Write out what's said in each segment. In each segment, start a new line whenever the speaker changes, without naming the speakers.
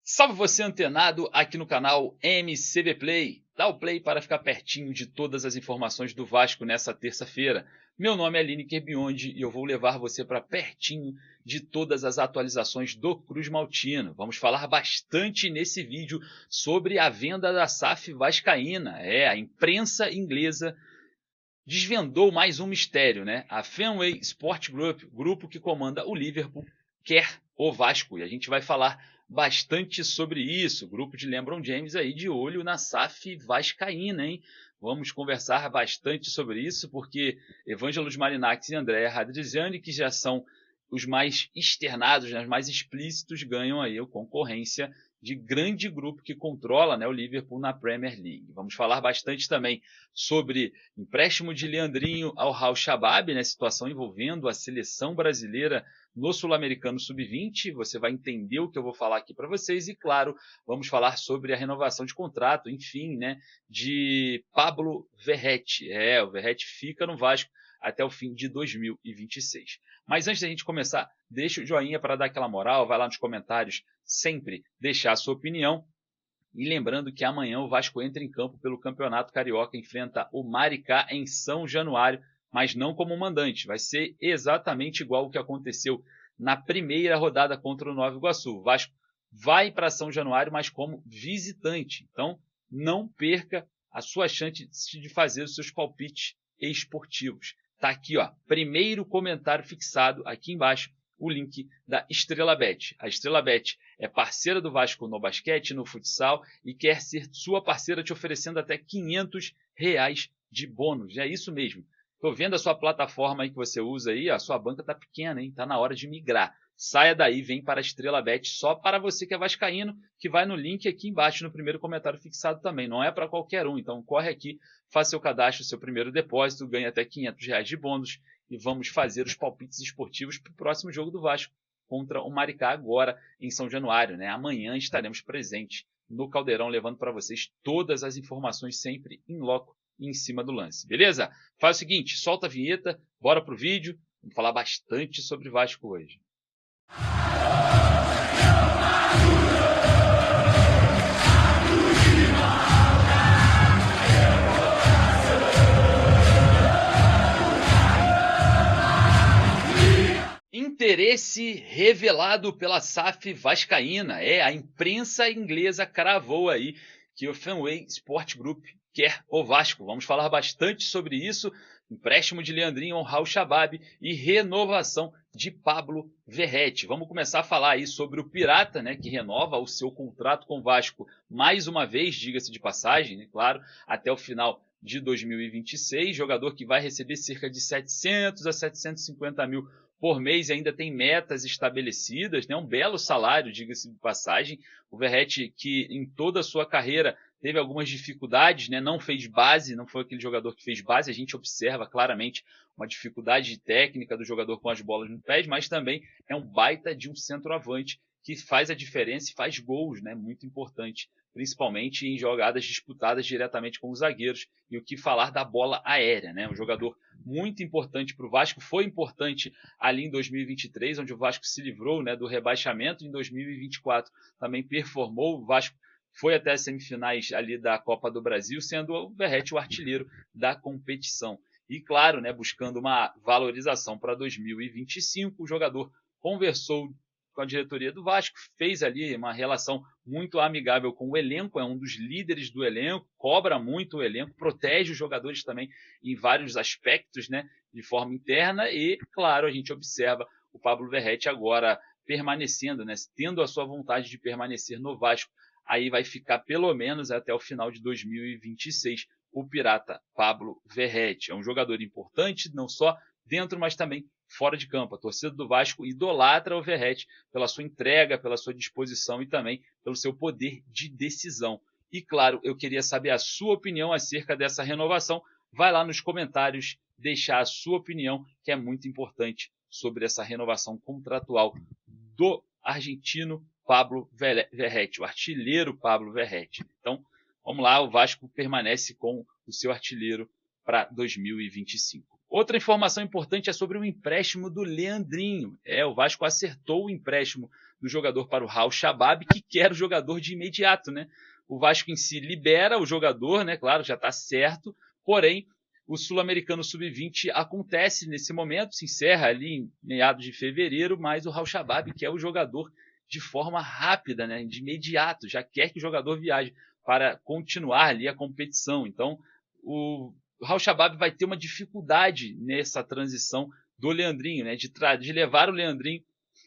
Salve você antenado aqui no canal MCV Play. Dá o play para ficar pertinho de todas as informações do Vasco nessa terça-feira. Meu nome é Lineker Biondi e eu vou levar você para pertinho de todas as atualizações do Cruz Maltino. Vamos falar bastante nesse vídeo sobre a venda da SAF vascaína. A imprensa inglesa desvendou mais um mistério, né? A Fenway Sport Group, grupo que comanda o Liverpool, quer o Vasco. E a gente vai falar bastante sobre isso. O grupo de LeBron James aí de olho na SAF vascaína, hein? Vamos conversar bastante sobre isso, porque Evangelos Marinakis e Andrea Radrizzani, que já são os mais externados, né, os mais explícitos, ganham aí a concorrência de grande grupo que controla, né, o Liverpool na Premier League. Vamos falar bastante também sobre empréstimo de Leandrinho ao Al Shabab, né, situação envolvendo a seleção brasileira no Sul-Americano Sub-20. Você vai entender o que eu vou falar aqui para vocês e, claro, vamos falar sobre a renovação de contrato, enfim, né, de Pablo Verratti. O Verratti fica no Vasco até o fim de 2026. Mas antes da gente começar, deixa o joinha para dar aquela moral, vai lá nos comentários, sempre deixar a sua opinião. E lembrando que amanhã o Vasco entra em campo pelo Campeonato Carioca, enfrenta o Maricá em São Januário, mas não como mandante. Vai ser exatamente igual ao que aconteceu na primeira rodada contra o Nova Iguaçu. O Vasco vai para São Januário, mas como visitante. Então, não perca a sua chance de fazer os seus palpites esportivos. Tá aqui, ó, primeiro comentário fixado aqui embaixo, o link da Estrela Bet. A Estrela Bet é parceira do Vasco no basquete, no futsal e quer ser sua parceira te oferecendo até R$500 de bônus. É isso mesmo. Estou vendo a sua plataforma aí que você usa aí, a sua banca tá pequena, hein? Tá na hora de migrar. Saia daí, vem para a Estrela Bet só para você que é vascaíno, que vai no link aqui embaixo no primeiro comentário fixado também. Não é para qualquer um, então corre aqui, faça seu cadastro, seu primeiro depósito, ganha até R$500 de bônus e vamos fazer os palpites esportivos para o próximo jogo do Vasco contra o Maricá agora em São Januário, né? Amanhã estaremos presentes no Caldeirão levando para vocês todas as informações sempre em loco e em cima do lance, beleza? Faz o seguinte, solta a vinheta, bora pro vídeo, vamos falar bastante sobre Vasco hoje. Interesse revelado pela SAF vascaína. A imprensa inglesa cravou aí que o Fenway Sport Group quer o Vasco. Vamos falar bastante sobre isso. Empréstimo de Leandrinho ao Al Shabab e renovação de Pablo Verratti. Vamos começar a falar aí sobre o Pirata, né, que renova o seu contrato com o Vasco mais uma vez, diga-se de passagem, né, claro, até o final de 2026. Jogador que vai receber cerca de 700 a 750 mil por mês e ainda tem metas estabelecidas, né? Um belo salário, diga-se de passagem. O Verratti, que em toda a sua carreira teve algumas dificuldades, né? Não fez base, não foi aquele jogador que fez base. A gente observa claramente uma dificuldade técnica do jogador com as bolas no pés, mas também é um baita de um centroavante que faz a diferença e faz gols, né? Muito importante, principalmente em jogadas disputadas diretamente com os zagueiros. E o que falar da bola aérea, né? Um jogador muito importante para o Vasco, foi importante ali em 2023, onde o Vasco se livrou, né, do rebaixamento. Em 2024 também performou, o Vasco foi até as semifinais ali da Copa do Brasil, sendo o Verratti o artilheiro da competição. E claro, né, buscando uma valorização para 2025, o jogador conversou com a diretoria do Vasco, fez ali uma relação muito amigável com o elenco, é um dos líderes do elenco, cobra muito o elenco, protege os jogadores também em vários aspectos, né, de forma interna. E, claro, a gente observa o Pablo Verratti agora permanecendo, né, tendo a sua vontade de permanecer no Vasco. Aí vai ficar pelo menos até o final de 2026 o Pirata Pablo Verratti. É um jogador importante, não só dentro, mas também fora de campo. A torcida do Vasco idolatra o Verratti pela sua entrega, pela sua disposição e também pelo seu poder de decisão. E claro, eu queria saber a sua opinião acerca dessa renovação. Vai lá nos comentários deixar a sua opinião, que é muito importante, sobre essa renovação contratual do argentino Pablo Verratti, o artilheiro Pablo Verratti. Então, vamos lá, o Vasco permanece com o seu artilheiro para 2025. Outra informação importante é sobre o empréstimo do Leandrinho. O Vasco acertou o empréstimo do jogador para o Raul Chabab, que quer o jogador de imediato, né? O Vasco em si libera o jogador, né? Claro, já está certo, porém o Sul-Americano Sub-20 acontece nesse momento, se encerra ali em meados de fevereiro, mas o Raul Chabab quer o jogador de forma rápida, né? De imediato, já quer que o jogador viaje para continuar ali a competição. Então, o Raul Chabab vai ter uma dificuldade nessa transição do Leandrinho, né? De levar o Leandrinho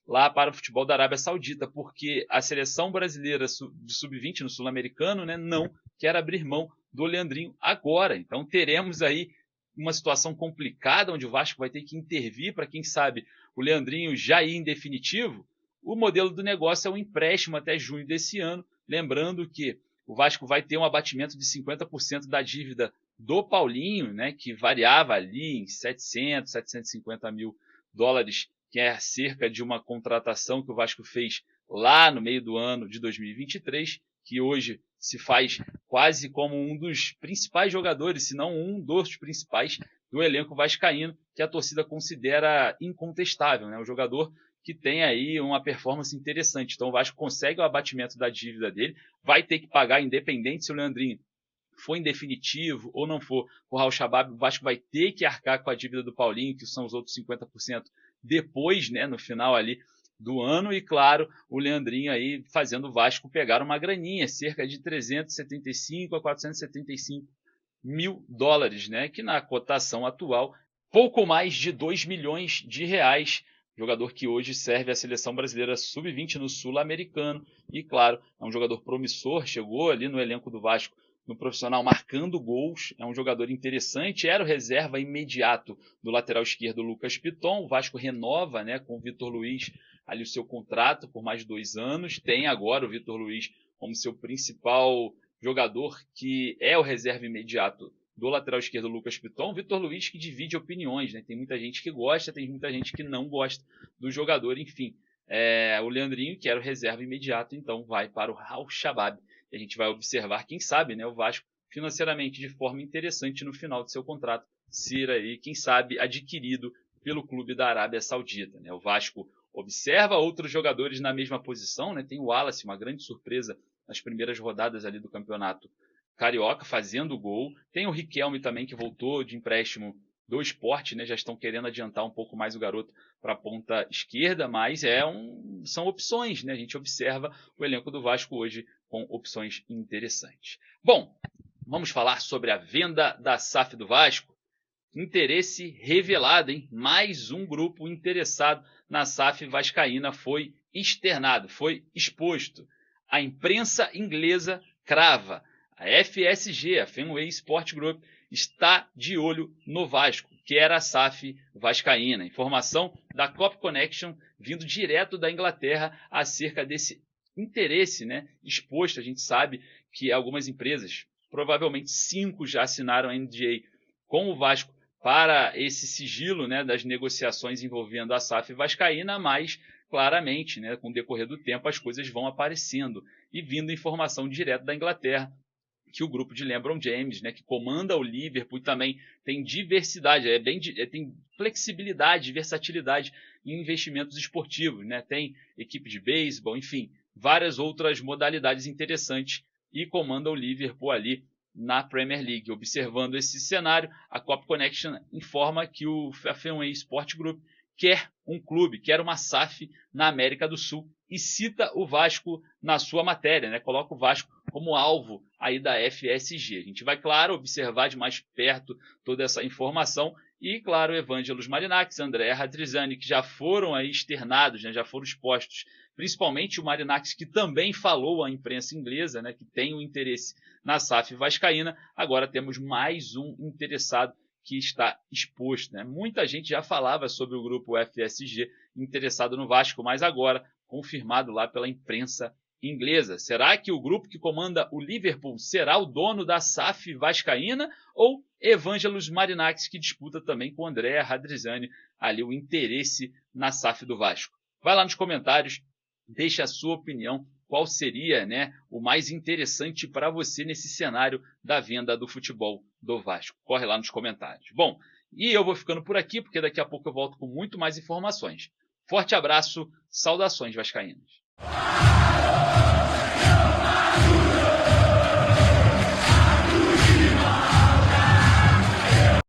lá para o futebol da Arábia Saudita, porque a seleção brasileira de sub-20 no Sul-Americano, né, não quer abrir mão do Leandrinho agora. Então teremos aí uma situação complicada, onde o Vasco vai ter que intervir para, quem sabe, o Leandrinho já ir em definitivo. O modelo do negócio é um empréstimo até junho desse ano, lembrando que o Vasco vai ter um abatimento de 50% da dívida do Paulinho, né, que variava ali em 700, 750 mil dólares, que é cerca de uma contratação que o Vasco fez lá no meio do ano de 2023, que hoje se faz quase como um dos principais jogadores, se não um dos principais do elenco vascaíno, que a torcida considera incontestável, né? Um jogador que tem aí uma performance interessante. Então o Vasco consegue o abatimento da dívida dele, vai ter que pagar, independente se o Leandrinho for em definitivo ou não for, o Raul Chabab, o Vasco vai ter que arcar com a dívida do Paulinho, que são os outros 50%, depois, né, no final ali do ano, e claro, o Leandrinho aí fazendo o Vasco pegar uma graninha, cerca de 375 a 475 mil dólares, né, que na cotação atual, pouco mais de 2 milhões de reais, jogador que hoje serve a seleção brasileira sub-20 no Sul-Americano, e claro, é um jogador promissor, chegou ali no elenco do Vasco no profissional marcando gols, é um jogador interessante, era o reserva imediato do lateral esquerdo Lucas Piton. O Vasco renova, né, com o Vitor Luiz ali o seu contrato por mais 2 anos, tem agora o Vitor Luiz como seu principal jogador, que é o reserva imediato do lateral esquerdo Lucas Piton. Vitor Luiz que divide opiniões, né? Tem muita gente que gosta, tem muita gente que não gosta do jogador, enfim. O Leandrinho, que era o reserva imediato, então vai para o Raul Chabab. E a gente vai observar, quem sabe, né, o Vasco financeiramente de forma interessante no final de seu contrato ser aí, quem sabe, adquirido pelo clube da Arábia Saudita, né? O Vasco observa outros jogadores na mesma posição, né? Tem o Wallace, uma grande surpresa nas primeiras rodadas ali do campeonato carioca, fazendo gol. Tem o Riquelme também, que voltou de empréstimo do Sport, né? Já estão querendo adiantar um pouco mais o garoto para a ponta esquerda, mas são opções, né? A gente observa o elenco do Vasco hoje com opções interessantes. Bom, vamos falar sobre a venda da SAF do Vasco. Interesse revelado, hein? Mais um grupo interessado na SAF vascaína foi externado, foi exposto. A imprensa inglesa crava. A FSG, a Fenway Sport Group, está de olho no Vasco, que era a SAF vascaína. Informação da Cop Connection vindo direto da Inglaterra acerca desse interesse, né, exposto. A gente sabe que algumas empresas, provavelmente 5, já assinaram a NDA com o Vasco para esse sigilo, né, das negociações envolvendo a SAF vascaína, mas claramente, né, com o decorrer do tempo as coisas vão aparecendo e vindo informação direto da Inglaterra que o grupo de LeBron James, né, que comanda o Liverpool, também tem diversidade, tem flexibilidade, versatilidade em investimentos esportivos, né? Tem equipe de beisebol, enfim, várias outras modalidades interessantes, e comanda o Liverpool ali na Premier League. Observando esse cenário, a Cop Connection informa que a Fenway Sport Group quer um clube, quer uma SAF na América do Sul, e cita o Vasco na sua matéria, né? Coloca o Vasco como alvo aí da FSG. A gente vai, claro, observar de mais perto toda essa informação, e, claro, Evangelos Marinakis, André Radrizzani, que já foram aí externados, né? Já foram expostos, principalmente o Marinakis, que também falou à imprensa inglesa, né? Que tem o interesse na SAF vascaína. Agora temos mais um interessado que está exposto, né? Muita gente já falava sobre o grupo FSG interessado no Vasco, mas agora confirmado lá pela imprensa inglesa. Será que o grupo que comanda o Liverpool será o dono da SAF vascaína, ou Evangelos Marinakis, que disputa também com André Radrizzani ali o interesse na SAF do Vasco? Vai lá nos comentários, deixa a sua opinião. Qual seria, né, o mais interessante para você nesse cenário da venda do futebol do Vasco? Corre lá nos comentários. Bom, E eu vou ficando por aqui, porque daqui a pouco eu volto com muito mais informações. Forte abraço, saudações vascaínas.